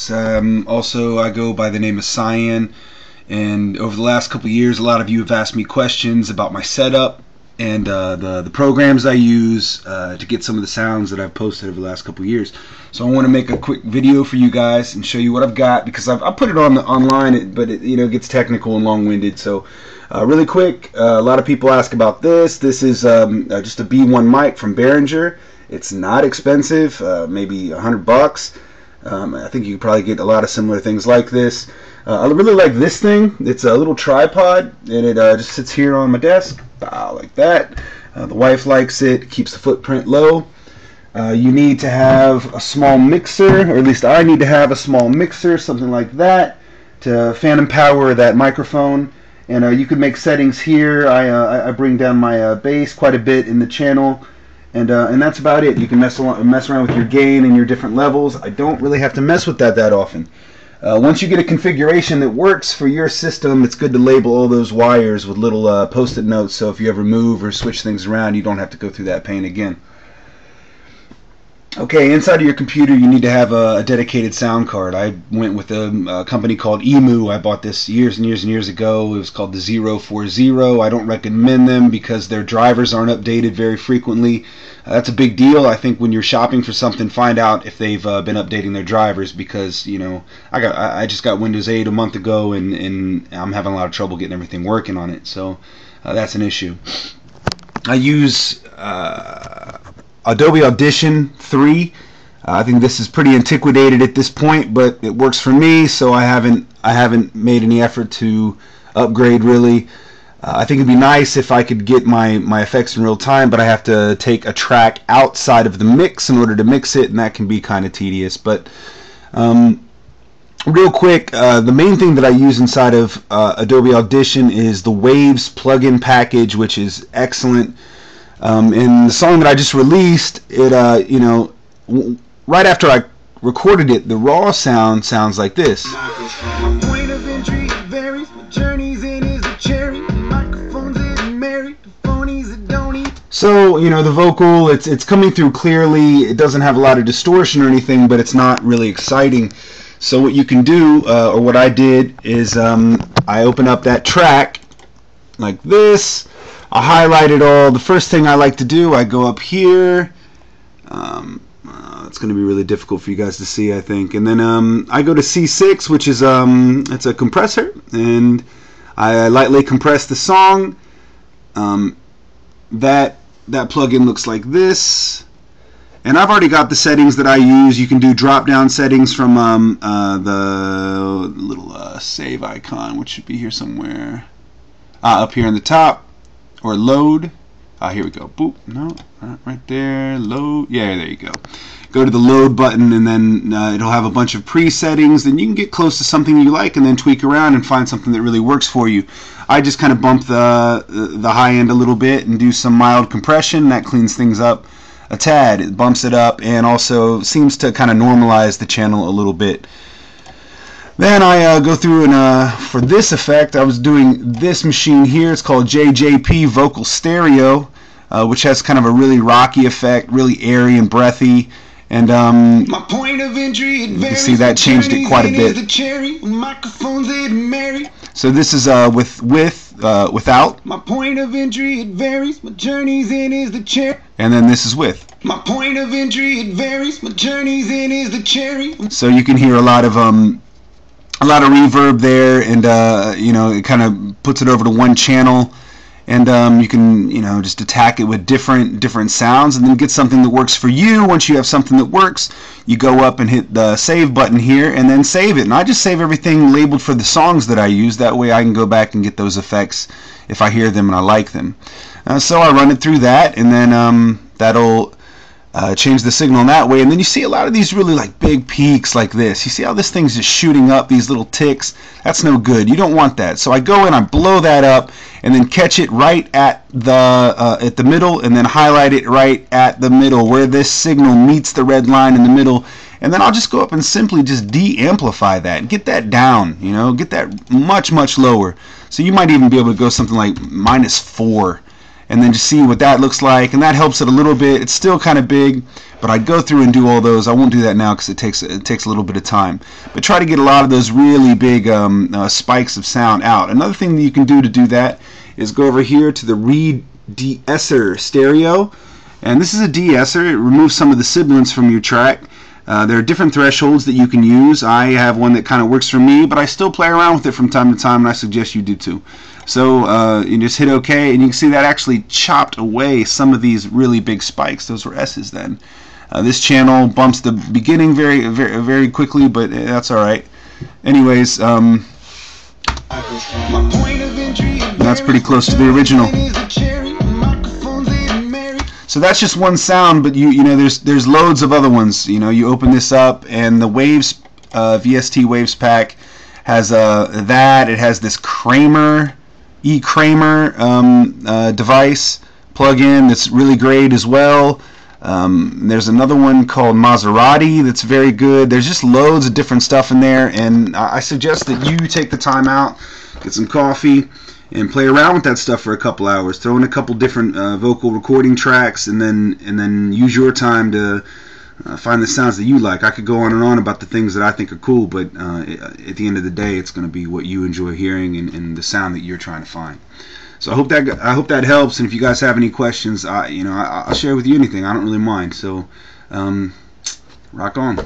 guys. Also, I go by the name of Cyan, and over the last couple of years, a lot of you have asked me questions about my setup and the programs I use to get some of the sounds that I've posted over the last couple of years. So I want to make a quick video for you guys and show you what I've got, because I put it on online, but it gets technical and long-winded. So really quick, a lot of people ask about this. This is just a B1 mic from Behringer. It's not expensive, maybe $100. I think you could probably get a lot of similar things like this. I really like this thing. It's a little tripod, and it just sits here on my desk, like that. The wife likes it. Keeps the footprint low. You need to have a small mixer, or at least I need to have a small mixer, something like that, to phantom power that microphone. And you can make settings here. I bring down my bass quite a bit in the channel. And that's about it. You can mess around with your gain and your different levels. I don't really have to mess with that often. Once you get a configuration that works for your system, it's good to label all those wires with little post-it notes, so if you ever move or switch things around, you don't have to go through that pain again. Okay, inside of your computer you need to have a dedicated sound card. I went with a company called Emu. I bought this years and years and years ago. It was called the 040. I don't recommend them because their drivers aren't updated very frequently. That's a big deal. I think when you're shopping for something, find out if they've been updating their drivers, because I just got Windows 8 a month ago, and I'm having a lot of trouble getting everything working on it. So that's an issue. I use Adobe Audition 3. I think this is pretty antiquated at this point, but it works for me, so I haven't made any effort to upgrade really. I think it'd be nice if I could get my effects in real time, but I have to take a track outside of the mix in order to mix it, and that can be kind of tedious. But real quick, the main thing that I use inside of Adobe Audition is the Waves plugin package, which is excellent. And the song that I just released, right after I recorded it, the raw sound sounds like this. My point of entry varies, my journey's in is a cherry, microphones isn't married, the phonies that don't eat. So, the vocal, it's coming through clearly. It doesn't have a lot of distortion or anything, but it's not really exciting. So what you can do, or what I did, is I open up that track like this. I highlight it all. The first thing I like to do, I go up here. It's going to be really difficult for you guys to see, I think. And then I go to C6, which is it's a compressor, and I lightly compress the song. That plugin looks like this. And I've already got the settings that I use. You can do drop-down settings from the little save icon, which should be here somewhere. Up here in the top. Or load. Here we go. Boop. No, right there. Load. Yeah, there you go. Go to the load button, and then it'll have a bunch of pre-settings. Then you can get close to something you like, and then tweak around and find something that really works for you. I just kind of bump the high end a little bit and do some mild compression. That cleans things up a tad. It bumps it up, and also seems to kind of normalize the channel a little bit. Then I go through, and for this effect, I was doing this machine here. It's called JJP Vocal Stereo, which has kind of a really rocky effect, really airy and breathy. And my point of entry, you can see that changed it quite a bit. So this is without. My point of entry, it varies. My journey's in is the cherry. And then this is with. My point of entry, it varies. My journey's in is the cherry. So you can hear a lot of reverb there, and it kind of puts it over to one channel, and you can just attack it with different sounds, and then get something that works for you. Once you have something that works, you go up and hit the save button here, and then save it. And I just save everything labeled for the songs that I use. That way I can go back and get those effects if I hear them and I like them. So I run it through that, and then that'll change the signal in that way. And then you see a lot of these really big peaks like this. You see how this thing's just shooting up, these little ticks? That's no good. You don't want that. So I go in, I blow that up, and then catch it right at the middle, and then highlight it right at the middle where this signal meets the red line in the middle. And then I'll just go up and simply just de-amplify that, get that down, get that much lower. So you might even be able to go something like -4. And then just see what that looks like, and that helps it a little bit. It's still kind of big, But I'd go through and do all those. I won't do that now because it takes a little bit of time. But try to get a lot of those really big spikes of sound out. Another thing that you can do that is go over here to the Reed de-esser stereo. And this is a de-esser. It removes some of the sibilance from your track. There are different thresholds that you can use. I have one that kind of works for me, but I still play around with it from time to time, and I suggest you do too. So you just hit OK, and you can see that actually chopped away some of these really big spikes. Those were S's then. This channel bumps the beginning very quickly, but that's all right. Anyways, that's pretty close to the original. So that's just one sound, but you know there's loads of other ones. You know, you open this up, and the Waves VST Waves pack has that. It has this Kramer device plug-in that's really great as well. There's another one called Maserati that's very good. There's just loads of different stuff in there, and I suggest that you take the time out, get some coffee, and play around with that stuff for a couple hours. Throw in a couple different vocal recording tracks, and then use your time to find the sounds that you like. I could go on and on about the things that I think are cool, but at the end of the day, it's going to be what you enjoy hearing and the sound that you're trying to find. So I hope that helps. And if you guys have any questions, I'll share with you anything. I don't really mind. So rock on.